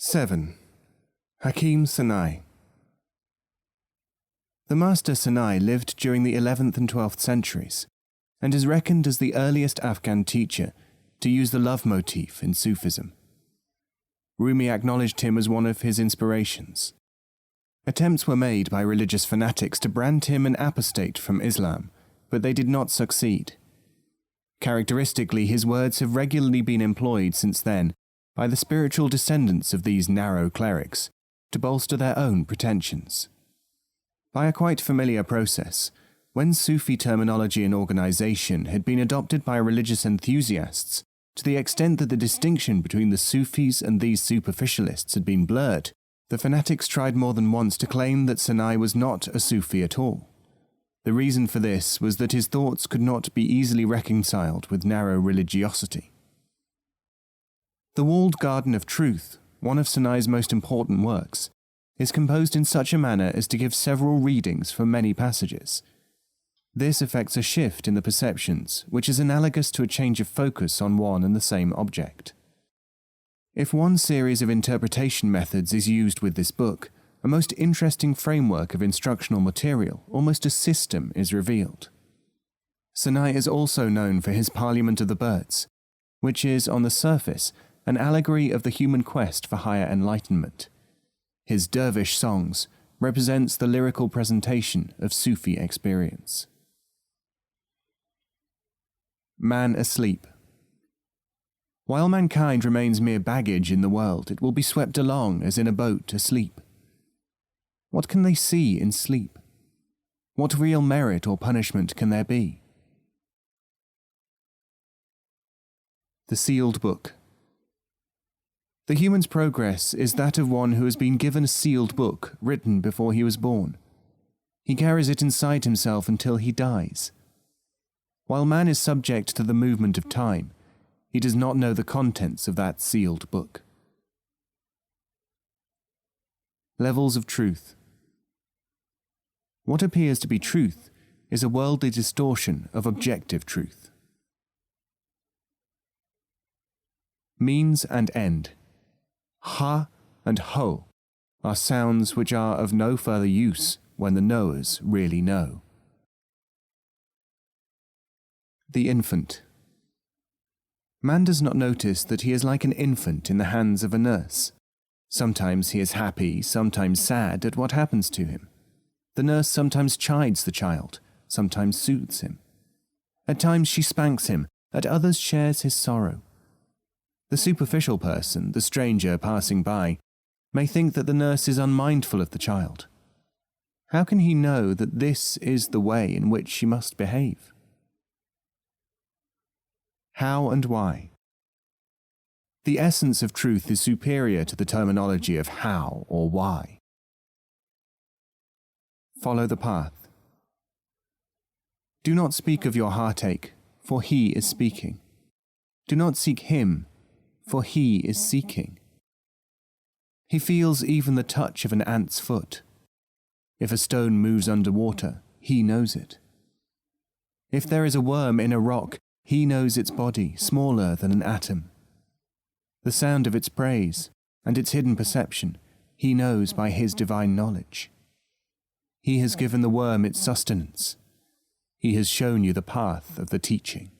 7. Hakim Sanai. The Master Sanai lived during the 11th and 12th centuries, and is reckoned as the earliest Afghan teacher to use the love motif in Sufism. Rumi acknowledged him as one of his inspirations. Attempts were made by religious fanatics to brand him an apostate from Islam, but they did not succeed. Characteristically, his words have regularly been employed since then by the spiritual descendants of these narrow clerics to bolster their own pretensions. By a quite familiar process, when Sufi terminology and organization had been adopted by religious enthusiasts to the extent that the distinction between the Sufis and these superficialists had been blurred, the fanatics tried more than once to claim that Sanai was not a Sufi at all. The reason for this was that his thoughts could not be easily reconciled with narrow religiosity. The Walled Garden of Truth, one of Sanai's most important works, is composed in such a manner as to give several readings for many passages. This effects a shift in the perceptions, which is analogous to a change of focus on one and the same object. If one series of interpretation methods is used with this book, a most interesting framework of instructional material, almost a system, is revealed. Sanai is also known for his Parliament of the Birds, which is, on the surface, an allegory of the human quest for higher enlightenment. His dervish songs represents the lyrical presentation of Sufi experience. Man asleep. While mankind remains mere baggage in the world, it will be swept along as in a boat asleep. What can they see in sleep? What real merit or punishment can there be? The Sealed Book. The human's progress is that of one who has been given a sealed book written before he was born. He carries it inside himself until he dies. While man is subject to the movement of time, he does not know the contents of that sealed book. Levels of truth. What appears to be truth is a worldly distortion of objective truth. Means and end. Ha and ho are sounds which are of no further use when the knowers really know. The infant. Man does not notice that he is like an infant in the hands of a nurse. Sometimes he is happy, sometimes sad at what happens to him. The nurse sometimes chides the child, sometimes soothes him. At times she spanks him, at others shares his sorrow. The superficial person, the stranger passing by, may think that the nurse is unmindful of the child. How can he know that this is the way in which she must behave? How and why? The essence of truth is superior to the terminology of how or why. Follow the path. Do not speak of your heartache, for he is speaking. Do not seek him, for he is seeking. He feels even the touch of an ant's foot. If a stone moves under water, he knows it. If there is a worm in a rock, he knows its body, smaller than an atom. The sound of its praise and its hidden perception, he knows by his divine knowledge. He has given the worm its sustenance. He has shown you the path of the teaching.